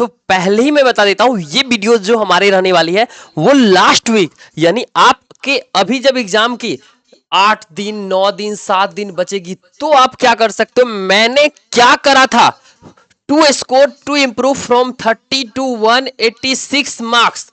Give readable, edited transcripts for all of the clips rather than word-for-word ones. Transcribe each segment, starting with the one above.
सो पहले ही मैं बता देता हूं, ये वीडियो जो हमारे रहने वाली है वो लास्ट वीक, यानी आपके अभी जब एग्जाम की 8 दिन 9 दिन 7 दिन बचेगी तो आप क्या कर सकते हो, मैंने क्या करा था to score to improve from 30 to 186 marks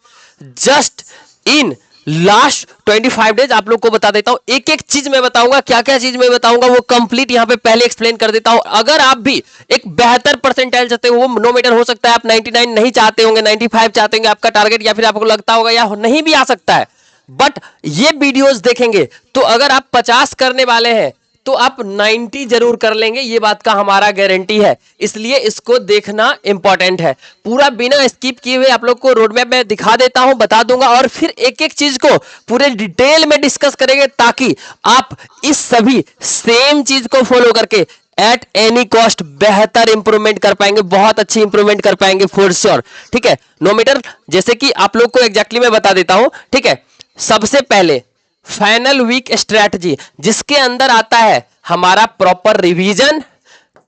just in last 25 days. आप लोग को बता देता हूं, एक एक चीज मैं बताऊंगा, क्या क्या चीज मैं बताऊंगा वो कंप्लीट यहां पे पहले एक्सप्लेन कर देता हूं। अगर आप भी एक बेहतर परसेंटाइल चाहते हो, वो नो मैटर हो सकता है आप 99 नहीं चाहते होंगे, 95 चाहते होंगे आपका टारगेट, या फिर आपको लगता होगा या नहीं भी आ सकता है, बट ये वीडियोस देखेंगे तो अगर आप 50 करने वाले हैं तो आप 90 जरूर कर लेंगे, ये बात का हमारा गारंटी है। इसलिए इसको देखना इंपॉर्टेंट है। पूरा बिना स्किप किए हुए आप लोग को रोड मैप में दिखा देता हूं, बता दूंगा, और फिर एक एक चीज को पूरे डिटेल में डिस्कस करेंगे ताकि आप इस सभी सेम चीज को फॉलो करके एट एनी कॉस्ट बेहतर इंप्रूवमेंट कर पाएंगे, बहुत अच्छी इंप्रूवमेंट कर पाएंगे फॉर श्योर। ठीक है, नो मैटर, जैसे कि आप लोग को एग्जैक्टली मैं बता देता हूं। ठीक है, सबसे पहले फाइनल वीक स्ट्रेटजी, जिसके अंदर आता है हमारा प्रॉपर रिवीजन,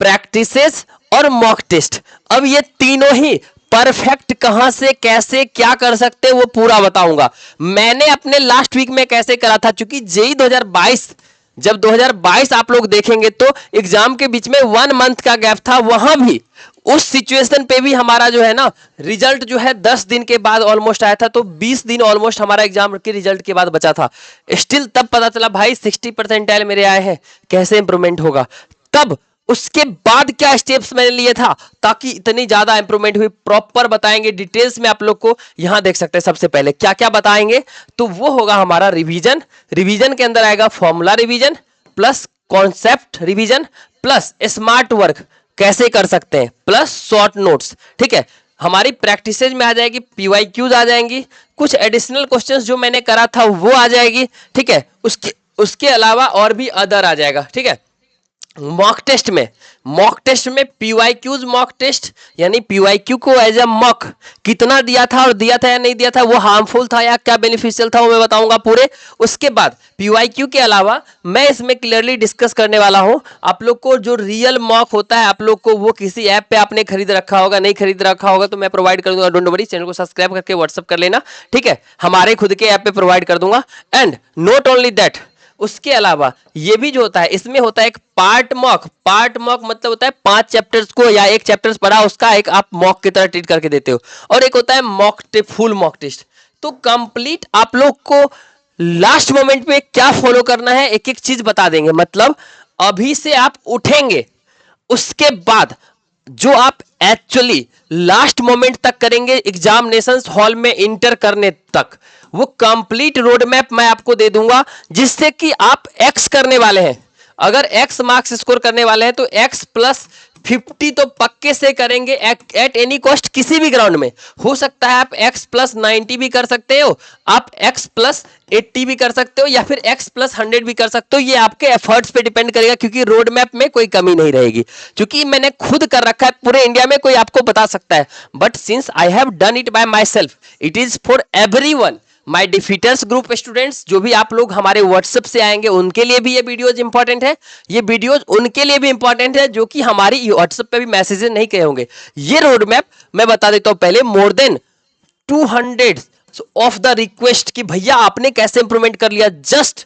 प्रैक्टिसेस और मॉक टेस्ट। अब ये तीनों ही परफेक्ट कहां से कैसे क्या कर सकते हैं वो पूरा बताऊंगा। मैंने अपने लास्ट वीक में कैसे करा था, क्योंकि जेई 2022 जब 2022 आप लोग देखेंगे तो एग्जाम के बीच में 1 मंथ का गैप था, वहां भी उस सिचुएशन पे भी हमारा जो है ना रिजल्ट जो है 10 दिन के बाद ऑलमोस्ट आया था, तो 20 दिन ऑलमोस्ट हमारा एग्जाम के रिजल्ट के बाद बचा था। स्टिल तब पता चला भाई 60 परसेंटाइल मेरे आए हैं, कैसे इंप्रूवमेंट होगा। तब उसके बाद क्या स्टेप्स मैंने लिए था ताकि इतनी ज्यादा इंप्रूवमेंट हुई, प्रॉपर बताएंगे डिटेल्स में आप लोग को। यहां देख सकते हैं सबसे पहले क्या क्या बताएंगे, तो वो होगा हमारा रिवीजन। रिवीजन के अंदर आएगा formula revision plus concept revision plus smart work कैसे कर सकते हैं प्लस शॉर्ट नोट्स। ठीक है, हमारी प्रैक्टिसेज में आ जाएगी, पीवाईक्यूज आ जाएंगी, कुछ एडिशनल क्वेश्चंस जो मैंने करा था वो आ जाएगी। ठीक है, उसके अलावा और भी अदर आ जाएगा। ठीक है, मॉक टेस्ट में पीवाईक्यूज मॉक टेस्ट, यानी पीवाईक्यू को एज अ मॉक कितना दिया था और दिया था या नहीं दिया था, वो हार्मफुल था या क्या बेनिफिशियल था, वो मैं बताऊंगा पूरे। उसके बाद पीवाईक्यू के अलावा मैं इसमें क्लियरली डिस्कस करने वाला हूं आप लोग को जो रियल मॉक होता है, आप लोग को वो किसी ऐप पे आपने खरीद रखा होगा, नहीं खरीद रखा होगा तो मैं प्रोवाइड कर दूंगा। डोंट वरी, चैनल को सब्सक्राइब करके व्हाट्सअप कर लेना। ठीक है, हमारे खुद के ऐप पे प्रोवाइड कर दूंगा। एंड नॉट ओनली दैट, उसके अलावा ये भी जो होता है इसमें होता है एक पार्ट मॉक मतलब होता है 5 चैप्टर्स को या एक चैप्टर्स पढ़ा उसका एक आप मॉक की तरह ट्रीट करके देते हो, और एक होता है फुल मॉक टेस्ट। तो कंप्लीट आप लोग को लास्ट मोमेंट पे क्या फॉलो करना है एक एक चीज बता देंगे। मतलब अभी से आप उठेंगे, उसके बाद जो आप एक्चुअली लास्ट मोमेंट तक करेंगे एग्जामिनेशन हॉल में इंटर करने तक, वो कंप्लीट रोड मैप मैं आपको दे दूंगा, जिससे कि आप एक्स करने वाले हैं, अगर एक्स मार्क्स स्कोर करने वाले हैं तो एक्स प्लस 50 तो पक्के से करेंगे एट एनी कॉस्ट। किसी भी ग्राउंड में हो सकता है आप x प्लस 90 भी कर सकते हो, आप x प्लस 80 भी कर सकते हो, या फिर x प्लस 100 भी कर सकते हो। ये आपके एफर्ट्स पे डिपेंड करेगा, क्योंकि रोड मैप में कोई कमी नहीं रहेगी, क्योंकि मैंने खुद कर रखा है। पूरे इंडिया में कोई आपको बता सकता है, but since I have done it by myself, it is for everyone. My defeaters group students जो भी आप लोग हमारे व्हाट्सएप से आएंगे उनके लिए भी ये वीडियोज इंपॉर्टेंट है, ये वीडियोज उनके लिए भी इंपॉर्टेंट है जो कि हमारी व्हाट्सएप पे भी मैसेजेस नहीं किए होंगे। ये रोड मैप मैं बता देता हूं पहले, more than 200 of the request कि भैया आपने कैसे इंप्रूवमेंट कर लिया, जस्ट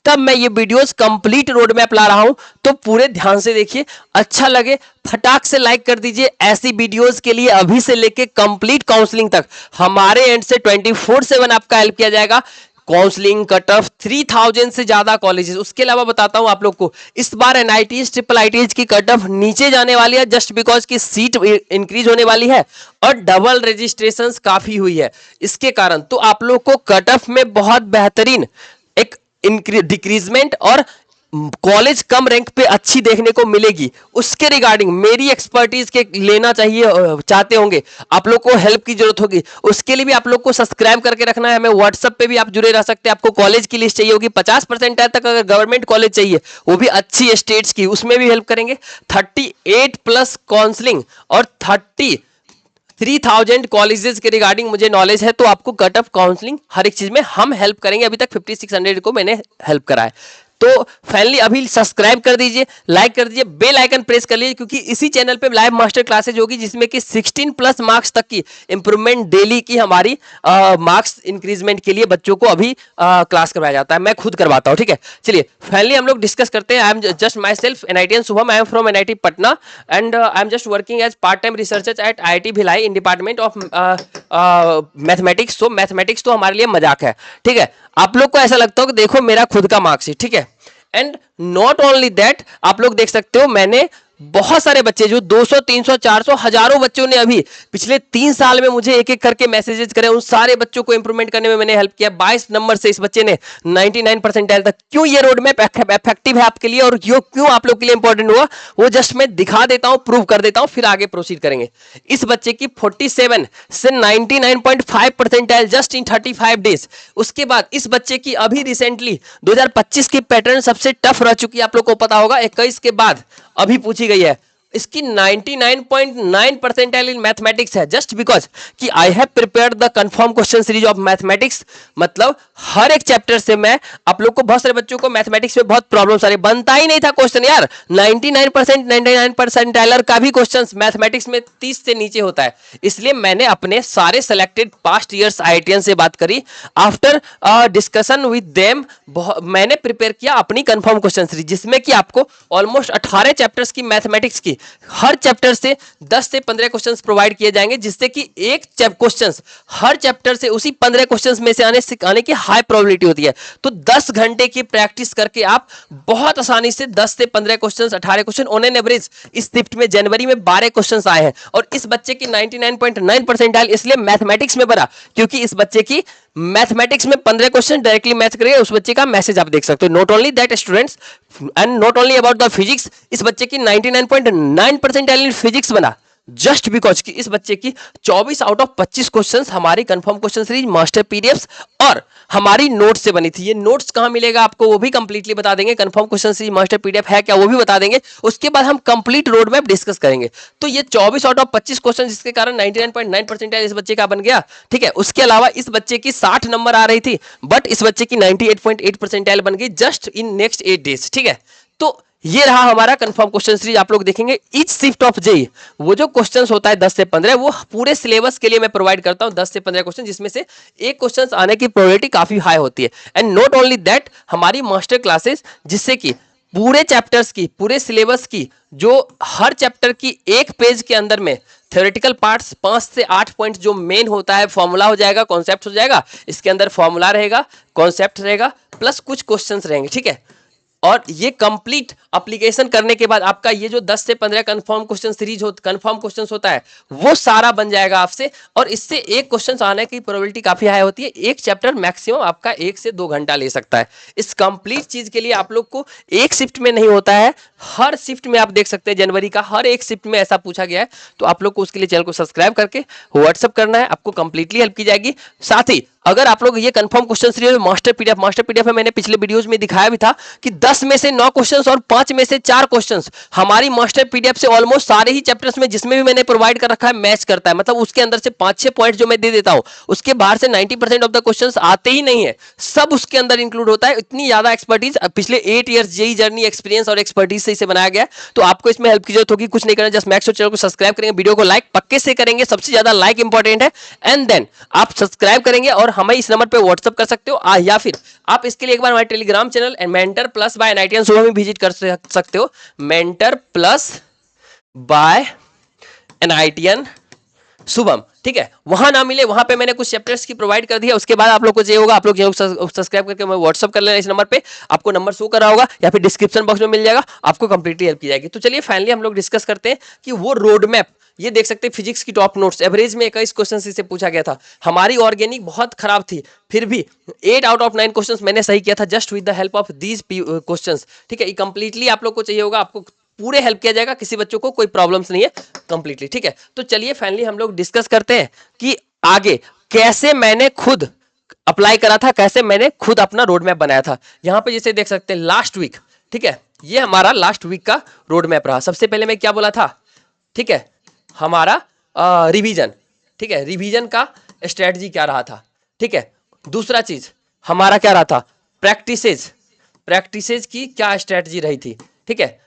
तब मैं ये वीडियोस कंप्लीट रोड मैप ला रहा हूं। तो पूरे ध्यान से देखिए, अच्छा लगे फटाक से लाइक कर दीजिए। ऐसी वीडियोस के लिए अभी से लेके कंप्लीट काउंसलिंग तक हमारे एंड से 24/7 आपका हेल्प किया जाएगा। काउंसलिंग कट ऑफ 3000 से ज्यादा कॉलेजेस। उसके अलावा बताता हूं आप लोग को, इस बार एनआईटीज ट्रिपल आईटीज की कट ऑफ नीचे जाने वाली है, जस्ट बिकॉज की सीट इंक्रीज होने वाली है और डबल रजिस्ट्रेशंस काफी हुई है इसके कारण। तो आप लोग को कट ऑफ में बहुत बेहतरीन एक डिक्रीजमेंट और कॉलेज कम रैंक पे अच्छी देखने को मिलेगी। उसके रिगार्डिंग मेरी एक्सपर्टीज के लेना चाहिए चाहते होंगे, आप लोग को हेल्प की जरूरत होगी, उसके लिए भी आप लोग को सब्सक्राइब करके रखना है। हमें व्हाट्सएप पे भी आप जुड़े रह सकते हैं। आपको कॉलेज की लिस्ट चाहिए होगी 50% तक, अगर गवर्नमेंट कॉलेज चाहिए वो भी अच्छी स्टेट्स की, उसमें भी हेल्प करेंगे। 38 प्लस काउंसलिंग और 3000 कॉलेजेस के रिगार्डिंग मुझे नॉलेज है, तो आपको कट ऑफ काउंसलिंग हर एक चीज में हम हेल्प करेंगे। अभी तक 5600 को मैंने हेल्प करा है। तो फाइनली अभी सब्सक्राइब कर दीजिए, लाइक कर दीजिए, बेल आइकन प्रेस कर लीजिए, क्योंकि इसी चैनल पे लाइव मास्टर क्लासेज होगी जिसमें कि 16 प्लस मार्क्स तक की इंप्रूवमेंट डेली की हमारी मार्क्स इंक्रीजमेंट के लिए बच्चों को अभी क्लास करवाया जाता है, मैं खुद करवाता हूँ। ठीक है, चलिए फाइनली हम लोग डिस्कस करते हैं। I am just myself NITian Shubham, I am from NIT Patna and I am just working as part time researcher at IIT Bhilai in department of mathematics. तो मैथमेटिक्स तो हमारे लिए मजाक है, ठीक है। आप लोग को ऐसा लगता हो कि देखो मेरा खुद का मार्क्स, ठीक है। एंड नॉट ओनली दैट, आप लोग देख सकते हो मैंने बहुत सारे बच्चे जो 200 300 400 हजारों बच्चों ने अभी पिछले 3 साल में मुझे एक एक करके मैसेजेस करे, उन सारे बच्चों को इंप्रूवमेंट करने में मैंने हेल्प किया। 22 नंबर से इस बच्चे ने 99 परसेंटाइल तक। क्यों ये रोड मैप इफेक्टिव है आपके लिए और क्यों आप लोग के लिए इंपॉर्टेंट हुआ, वो जस्ट मैं दिखा देता हूं, प्रूव कर देता हूं, फिर आगे प्रोसीड करेंगे। इस बच्चे की 47 से 99.5 परसेंटाइल जस्ट इन 35 डेज। उसके बाद इस बच्चे की अभी रिसेंटली 2025 की पैटर्न सबसे टफ रह चुकी है, आप लोग को पता होगा। 21 के बाद अभी पूछी गई है, इसकी 99.9 परसेंटाइल इन मैथमेटिक्स है, जस्ट बिकॉज कि I have prepared the confirm question series of mathematics. मतलब हर एक चैप्टर से मैं आप लोग को, बहुत सारे बच्चों को मैथमेटिक्स में बहुत प्रॉब्लम सारे बनता ही नहीं था क्वेश्चन यार। 99 परसेंटाइलर का भी क्वेश्चन मैथमेटिक्स में 30 से नीचे होता है। इसलिए मैंने अपने सारे सेलेक्टेड पास्ट ईयर्स IITian से बात करी, आफ्टर डिस्कशन विद देम मैंने प्रिपेयर किया अपनी कंफर्म क्वेश्चन सीरीज, जिसमें कि आपको ऑलमोस्ट 18 चैप्टर्स की मैथमेटिक्स की हर चैप्टर से 10 से 15 क्वेश्चंस प्रोवाइड किए जाएंगे, जिससे कि एक क्वेश्चंस हर चैप्टर से उसी 15 क्वेश्चंस में से आने की हाई प्रोबेबिलिटी होती है। तो 10 घंटे की प्रैक्टिस करके आप बहुत आसानी से 10 से 15 questions, 18 question on an average इस शिफ्ट में जनवरी में 12 क्वेश्चंस आए हैं। और इस बच्चे की 99.9 परसेंटाइल इसलिए मैथमेटिक्स में बना क्योंकि इस बच्चे की मैथमेटिक्स में 15 क्वेश्चन डायरेक्टली मैच करेंगे। उस बच्चे का मैसेज आप देख सकते हो। Not only that students and not only about the physics, इस बच्चे की 99.9 परसेंटाइल इन फिजिक्स बना जस्ट बिकॉज कि इस बच्चे की 24 आउट ऑफ 25 क्वेश्चंस हमारी confirm question series master PDFs और हमारी नोट्स से बनी थी। ये नोट्स कहां मिलेगा आपको वो भी कंप्लीटली बता देंगे, confirm question series master PDF है क्या वो भी बता देंगे। उसके बाद हम कंप्लीट रोड मैप डिस्कस करेंगे। तो ये 24 आउट ऑफ 25 क्वेश्चन, जिसके कारण 99.9 परसेंटाइल इस बच्चे का बन गया, ठीक है। उसके अलावा इस बच्चे की 60 नंबर आ रही थी, बट इस बच्चे की 98.8 परसेंटाइल बन गई जस्ट इन नेक्स्ट 8 डेज, ठीक है। तो ये रहा हमारा कंफर्म क्वेश्चन सीरीज। आप लोग देखेंगे ईच शिफ्ट ऑफ जेई वो जो क्वेश्चंस होता है 10 से 15, वो पूरे सिलेबस के लिए मैं प्रोवाइड करता हूं 10 से 15 क्वेश्चन, जिसमें से एक क्वेश्चंस आने की प्रोबेबिलिटी काफी हाई होती है। एंड नॉट ओनली दैट, हमारी मास्टर क्लासेस जिससे कि पूरे चैप्टर्स की, पूरे सिलेबस की, जो हर चैप्टर की एक पेज के अंदर में थ्योरेटिकल पार्ट्स 5 से 8 पॉइंट जो मेन होता है, फॉर्मूला हो जाएगा, कॉन्सेप्ट हो जाएगा, इसके अंदर फॉर्मूला रहेगा, कॉन्सेप्ट रहेगा, प्लस कुछ क्वेश्चंस रहेंगे, ठीक है। और ये कंप्लीट एप्लीकेशन करने के बाद आपका ये जो 10 से 15 confirm question series confirm questions होता है वो सारा बन जाएगा आपसे। और इससे एक क्वेश्चन आने की प्रोबेबिलिटी काफी हाई होती है। एक चैप्टर मैक्सिमम आपका 1 से 2 घंटा ले सकता है। इस कंप्लीट चीज के लिए आप लोग को एक शिफ्ट में नहीं होता है, हर शिफ्ट में आप देख सकते हैं जनवरी का हर एक शिफ्ट में ऐसा पूछा गया है। तो आप लोग को उसके लिए चैनल को सब्सक्राइब करके व्हाट्सअप करना है, आपको कंप्लीटली हेल्प की जाएगी। साथ ही अगर आप लोग ये confirm question series master PDF में मैंने पिछले वीडियोस में दिखाया भी था कि 10 में से 9 क्वेश्चंस और 5 में से 4 क्वेश्चंस हमारी मास्टर पीडीएफ से ऑलमोस्ट सारे ही चैप्टर्स में जिसमें भी मैंने प्रोवाइड कर रखा है मैच करता है। मतलब उसके अंदर से 5-6 पॉइंट जो मैं दे देता हूं, उसके बाहर से 90% ऑफ द क्वेश्चंस आते ही नहीं है, सब उसके अंदर इंक्लूड होता है। इतनी ज्यादा एक्सपर्टीज पिछले 8 इयर्स जेई जर्नी एक्सपीरियंस और एक्सपर्टीज से इसे बनाया गया। तो आपको इसमें हेल्प की जरूरत होगी, कुछ नहीं करना, जस्ट मैक्स चैनल को सब्सक्राइब करेंगे, वीडियो को लाइक पक्के से करेंगे, सबसे ज्यादा लाइक इंपॉर्टेंट है। एंड देन आप सब्सक्राइब करेंगे और हमें इस नंबर पे व्हाट्सएप कर सकते हो, या फिर आप इसके लिए एक बार हमारे Telegram channel mentor plus by NITian Shubham में विजिट कर सकते हो। Mentor plus by NITian Shubham, ठीक है। वहां ना मिले, वहां पे मैंने कुछ चैप्टर्स की प्रोवाइड कर दिया। उसके बाद आप लोग को चाहिए होगा, आप लोग सब्सक्राइब करके मैं व्हाट्सअप कर लेना इस नंबर पे, आपको नंबर शो कर रहा होगा या फिर डिस्क्रिप्शन बॉक्स में मिल जाएगा, आपको कंप्लीटली हेल्प की जाएगी। तो चलिए फाइनली हम लोग डिस्कस करते हैं कि वो रोड मैप, ये देख सकते हैं फिजिक्स की टॉप नोट्स, एवरेज में 21 क्वेश्चन से पूछा गया था। हमारी ऑर्गेनिक बहुत खराब थी, फिर भी 8 आउट ऑफ 9 क्वेश्चंस मैंने सही किया था just with the help of these questions, ठीक है। ये कंप्लीटली आप लोग को चाहिए होगा, आपको पूरे हेल्प किया जाएगा, किसी बच्चों को कोई प्रॉब्लम्स नहीं है, कंप्लीटली, ठीक है। तो चलिए फाइनली हम लोग डिस्कस करते हैं कि आगे कैसे मैंने खुद अप्लाई करा था, कैसे मैंने खुद अपना रोड मैप बनाया था। यहां पे जैसे देख सकते हैं लास्ट वीक, ठीक है, ये हमारा लास्ट वीक का रोड मैप रहा। सबसे पहले मैं क्या बोला था, ठीक है, हमारा रिवीजन, ठीक है, रिवीजन का स्ट्रेटजी क्या रहा था, ठीक है। दूसरा चीज हमारा क्या रहा था, प्रैक्टिसेज, प्रैक्टिसेज की क्या स्ट्रेटजी रही थी, ठीक है।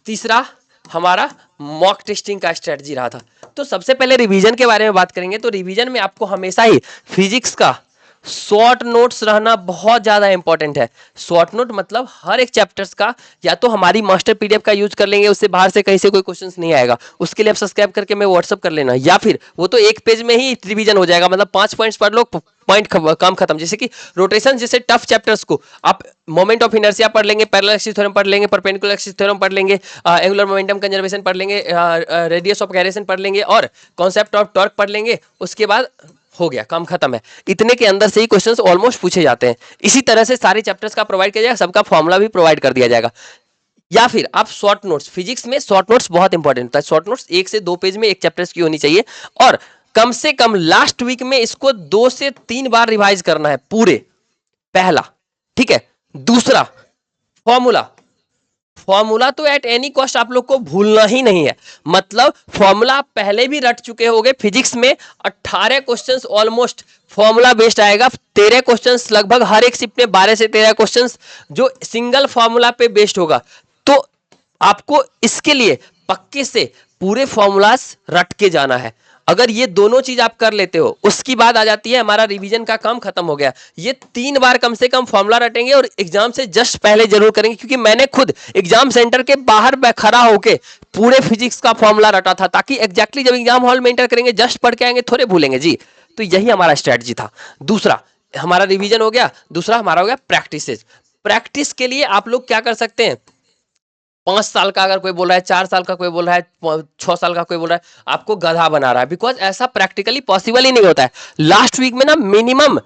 तीसरा हमारा मॉक टेस्टिंग का स्ट्रेटजी रहा था। तो सबसे पहले रिवीजन के बारे में बात करेंगे। तो रिवीजन में आपको हमेशा ही फिजिक्स का शॉर्ट नोट्स रहना बहुत ज्यादा इंपॉर्टेंट है। शॉर्ट नोट मतलब हर एक चैप्टर्स का या तो हमारी मास्टर पीडीएफ का यूज कर लेंगे, उससे बाहर से कहीं से कोई क्वेश्चंस नहीं आएगा, उसके लिए आप सब्सक्राइब करके मैं व्हाट्सअप कर लेना, या फिर वो तो एक पेज में ही रिवीजन हो जाएगा, मतलब 5 पॉइंट्स पढ़ लो, पॉइंट काम खत्म। जैसे कि रोटेशन जैसे टफ चैप्टर्स को आप मोमेंट ऑफ इनर्शिया पढ़ लेंगे, पैरेलल एक्सिस थ्योरम पढ़ लेंगे, परपेंडिकुलर एक्सिस थ्योरम पढ़ लेंगे, एंगुलर मोमेंटम कंजर्वेशन पढ़ लेंगे, रेडियस ऑफ गायरेशन पढ़ लेंगे और कॉन्सेप्ट ऑफ टॉर्क पढ़ लेंगे, उसके बाद हो गया, काम खत्म है। इतने के अंदर से ही क्वेश्चंस ऑलमोस्ट पूछे जाते हैं। इसी तरह से सारे चैप्टर्स का प्रोवाइड किया जाएगा, सबका फॉर्मूला भी प्रोवाइड कर दिया जाएगा। या फिर आप शॉर्ट नोट्स, फिजिक्स में शॉर्ट नोट्स बहुत इंपॉर्टेंट होता है। शॉर्ट नोट्स 1 से 2 पेज में एक चैप्टर्स की होनी चाहिए और कम से कम लास्ट वीक में इसको 2 से 3 बार रिवाइज करना है पूरे, पहला, ठीक है। दूसरा फॉर्मूला, फॉर्मूला तो एट एनी कॉस्ट आप लोग को भूलना ही नहीं है। मतलब फॉर्मूला आप पहले भी रट चुके होंगे। फिजिक्स में 18 क्वेश्चंस ऑलमोस्ट फॉर्मूला बेस्ड आएगा, 13 क्वेश्चंस लगभग हर एक शिफ्ट में 12 से 13 क्वेश्चंस जो सिंगल फॉर्मूला पे बेस्ड होगा। तो आपको इसके लिए पक्के से पूरे फॉर्मूलास रट के जाना है। अगर ये दोनों चीज आप कर लेते हो, उसकी बाद आ जाती है हमारा रिवीजन का काम खत्म हो गया। ये 3 बार कम से कम फॉर्मूला रटेंगे और एग्जाम से जस्ट पहले जरूर करेंगे, क्योंकि मैंने खुद एग्जाम सेंटर के बाहर खड़ा होके पूरे फिजिक्स का फॉर्मूला रटा था, ताकि एग्जैक्टली जब एग्जाम हॉल में एंटर करेंगे जस्ट पढ़ के आएंगे, थोड़े भूलेंगे जी। तो यही हमारा स्ट्रेटजी था। दूसरा हमारा रिवीजन हो गया, दूसरा हमारा हो गया प्रैक्टिस। प्रैक्टिस के लिए आप लोग क्या कर सकते हैं, 5 साल का अगर कोई बोल रहा है, 4 साल का कोई बोल रहा है, 6 साल का कोई बोल रहा है, आपको गधा बना रहा है, बिकॉज ऐसा प्रैक्टिकली पॉसिबल ही नहीं होता है। लास्ट वीक में ना मिनिमम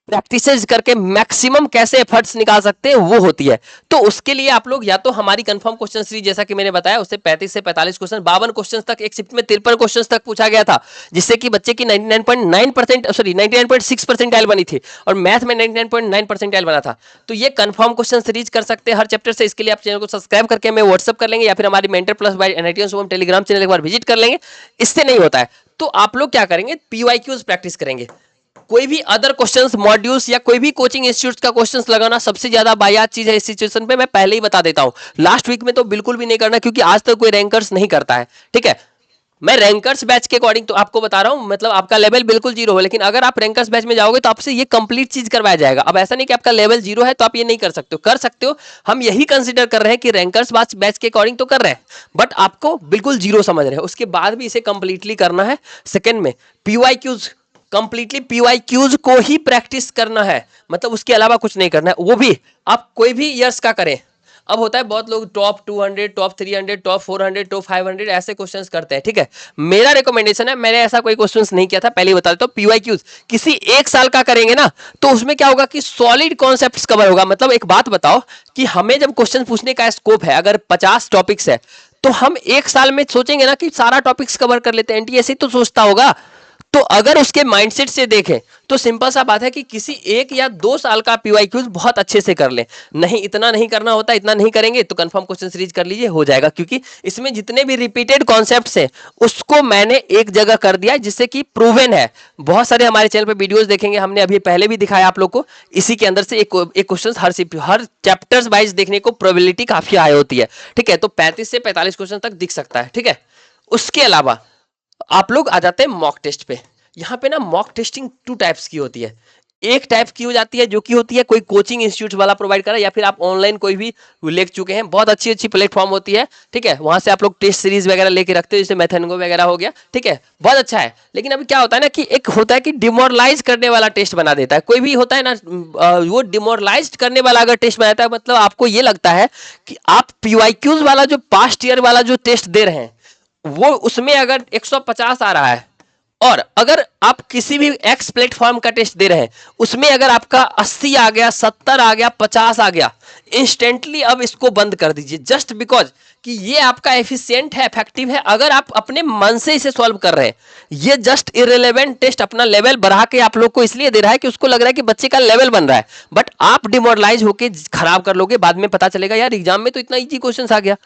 प्रैक्टिसेस करके मैक्सिमम कैसे एफर्ट्स निकाल सकते हैं वो होती है। तो उसके लिए आप लोग या तो हमारी कंफर्म क्वेश्चन सीरीज जैसा कि मैंने बताया, उससे 35 से 45 क्वेश्चन, 52 क्वेश्चन तक एक शिफ्ट में 53 क्वेश्चन तक पूछा गया था, जिससे कि बच्चे की 99.9% सॉरी 99.6 परसेंटाइल बनी थी और मैथ में 99.9 परसेंटाइल बना था। तो ये कंफर्म क्वेश्चन सीरीज कर सकते हैं हर चैप्टर से। इसके लिए आप चैनल को सब्सक्राइब करके हमें व्हाट्सअप कर लेंगे, या फिर हमारी mentor plus by NIT Shubham Telegram channel एक बार विजिट कर लेंगे। इससे नहीं होता है तो आप लोग क्या करेंगे, पीवाईक्यूज प्रैक्टिस करेंगे। कोई भी अदर क्वेश्चंस, मॉड्यूल्स या कोई भी कोचिंग इंस्टीट्यूट का क्वेश्चंस लगाना सबसे ज्यादा बायात चीज है इस सिचुएशन पे। मैं पहले ही बता देता हूं, लास्ट वीक में तो बिल्कुल भी नहीं करना, क्योंकि आज तक कोई रैंकर्स नहीं करता है, ठीक है। मैं रैंकर्स बैच के अकॉर्डिंग तो आपको बता रहा हूं, मतलब आपका लेवल बिल्कुल जीरो हो, लेकिन अगर आप रैंकर्स बैच में जाओगे तो आपसे ये कंप्लीट चीज करवाया जाएगा। अब ऐसा नहीं कि आपका लेवल जीरो है तो आप ये नहीं कर सकते हो, कर सकते हो। हम यही कंसिडर कर रहे हैं कि रैंकर्स बैच के अकॉर्डिंग तो कर रहे हैं, बट आपको बिल्कुल जीरो समझ रहे हैं, उसके बाद भी इसे कंप्लीटली करना है। सेकेंड में पीवाईक्यूज, कंप्लीटली पीवाईक्यूज को ही प्रैक्टिस करना है, मतलब उसके अलावा कुछ नहीं करना है। वो भी आप कोई भी ईयर्स का करें। अब होता है बहुत लोग टॉप 200, टॉप 300, टॉप 400, टॉप 500 ऐसे क्वेश्चंस करते हैं, ठीक है। मेरा रिकमेंडेशन है, मैंने ऐसा कोई क्वेश्चंस नहीं किया था, पहले ही बता देता हूं। पीवाईक्यूज किसी एक साल का करेंगे ना तो उसमें क्या होगा कि सॉलिड कॉन्सेप्ट्स कवर होगा। मतलब एक बात बताओ कि हमें जब क्वेश्चन पूछने का स्कोप है, अगर 50 टॉपिक्स है तो हम एक साल में सोचेंगे ना कि सारा टॉपिक्स कवर कर लेते हैं, एनटीएससी तो सोचता होगा। तो अगर उसके माइंडसेट से देखें तो सिंपल सा बात है कि किसी 1 या 2 साल का पीवाईक्यूज बहुत अच्छे से कर ले। नहीं, इतना नहीं करना होता, इतना नहीं करेंगे तो कंफर्म क्वेश्चन सीरीज कर लीजिए, हो जाएगा। क्योंकि इसमें जितने भी रिपीटेड कॉन्सेप्ट्स हैं उसको मैंने एक जगह कर दिया, जिससे कि प्रूवन है। बहुत सारे हमारे चैनल पे वीडियोस देखेंगे, हमने अभी पहले भी दिखाया आप लोग को। इसी के अंदर से एक क्वेश्चन हर चैप्टर्स वाइज देखने को प्रोबेबिलिटी काफी हाई होती है, ठीक है। तो 35 से 45 क्वेश्चन तक दिख सकता है, ठीक है। उसके अलावा आप लोग आ जाते हैं मॉक टेस्ट पे। यहाँ पे ना मॉक टेस्टिंग 2 टाइप्स की होती है। एक टाइप की हो जाती है जो कि होती है कोई कोचिंग इंस्टीट्यूट वाला प्रोवाइड कर रहा है, या फिर आप ऑनलाइन कोई भी लेख चुके हैं, बहुत अच्छी अच्छी प्लेटफॉर्म होती है, ठीक है। वहां से आप लोग टेस्ट सीरीज वगैरह लेके रखते हो, जैसे मैथनगो वगैरह हो गया, ठीक है, बहुत अच्छा है। लेकिन अभी क्या होता है ना कि एक होता है कि डिमोरलाइज करने वाला टेस्ट बना देता है कोई भी, होता है ना वो डिमोरलाइज करने वाला अगर टेस्ट बनाता है, मतलब आपको ये लगता है कि आप पीवाईक्यूज वाला जो पास्ट ईयर वाला जो टेस्ट दे रहे हैं वो उसमें अगर 150 आ रहा है, और अगर आप किसी भी एक्स प्लेटफॉर्म का टेस्ट दे रहे हैं उसमें अगर आपका 80 आ गया, 70 आ गया, 50 आ गया, इंस्टेंटली अब इसको बंद कर दीजिए। जस्ट बिकॉज कि ये आपका एफिशिएंट है, इफेक्टिव है, अगर आप अपने मन से इसे सॉल्व कर रहे हैं। ये जस्ट इररिलेवेंट टेस्ट अपना लेवल बढ़ा के आप लोग को इसलिए दे रहा है कि उसको लग रहा है कि बच्चे का लेवल बन रहा है, बट आप डिमोरलाइज होकर खराब कर लोगे। बाद में पता चलेगा यार एग्जाम में तो इतना इजी क्वेश्चन आ गया,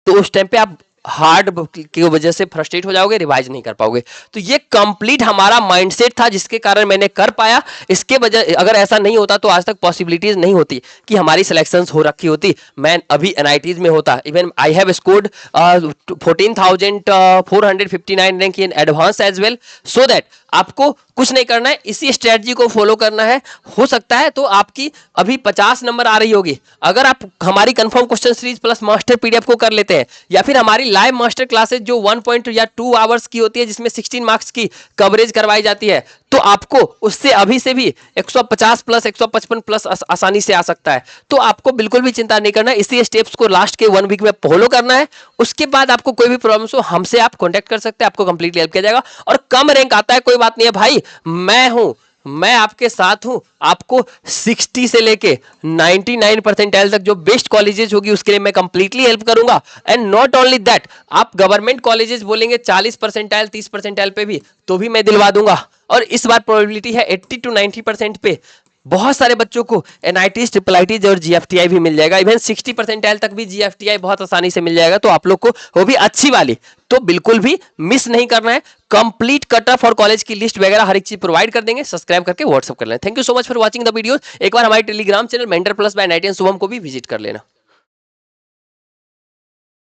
तो उस टाइम पे आप हार्ड की वजह से फ्रस्ट्रेट हो जाओगे, रिवाइज नहीं कर पाओगे। तो ये कंप्लीट हमारा माइंडसेट था जिसके कारण मैंने कर पाया। इसके वजह अगर ऐसा नहीं होता तो आज तक पॉसिबिलिटीज नहीं होती कि हमारी सिलेक्शंस हो रखी होती, मैं अभी एनआईटीज में होता। Even I have scored 14,459 rank in advance as well. So that आपको कुछ नहीं करना है, इसी स्ट्रेटजी को फॉलो करना है। हो सकता है तो आपकी अभी 50 नंबर आ रही होगी, अगर आप हमारी confirm question series plus master PDF को कर लेते हैं, या फिर हमारी लाइव मास्टर क्लासेस जो 1 या 2 आवर्स की होती है जिसमें 16 मार्क्स की कवरेज करवाई जाती है, तो आपको उससे अभी से भी 150 प्लस 155 प्लस आसानी से आ सकता है। तो आपको बिल्कुल भी चिंता नहीं करना है, इसी स्टेप्स को लास्ट के 1 वीक में फॉलो करना है। उसके बाद आपको कोई भी प्रॉब्लम हो हमसे आप कॉन्टेक्ट कर सकते हैं, आपको कंप्लीटली हेल्प किया जाएगा। और कम रैंक आता है कोई बात नहीं है भाई, मैं हूं, मैं आपके साथ हूं। आपको 60 से लेके 99 परसेंटाइल तक जो बेस्ट कॉलेजेस होगी उसके लिए मैं कंप्लीटली हेल्प करूंगा। एंड नॉट ओनली दैट, आप गवर्नमेंट कॉलेजेस बोलेंगे 40 परसेंटाइल 30 परसेंटाइल पे भी, तो भी मैं दिलवा दूंगा। और इस बार प्रोबेबिलिटी है 80 to 90% पे बहुत सारे बच्चों को एनआईटीज, ट्रिपल आईटीज और जीएफटीआई भी मिल जाएगा। इवन 60 परसेंटाइल तक भी जीएफटीआई बहुत आसानी से मिल जाएगा, तो आप लोग को वो भी अच्छी वाली। तो बिल्कुल भी मिस नहीं करना है, कंप्लीट कट ऑफ और कॉलेज की लिस्ट वगैरह हर एक चीज प्रोवाइड कर देंगे। सब्सक्राइब करके व्हाट्सअप कर लेना। Thank you so much for watching the video. एक बार हमारे Telegram channel mentor plus by night and Shubham को भी विजिट कर लेना।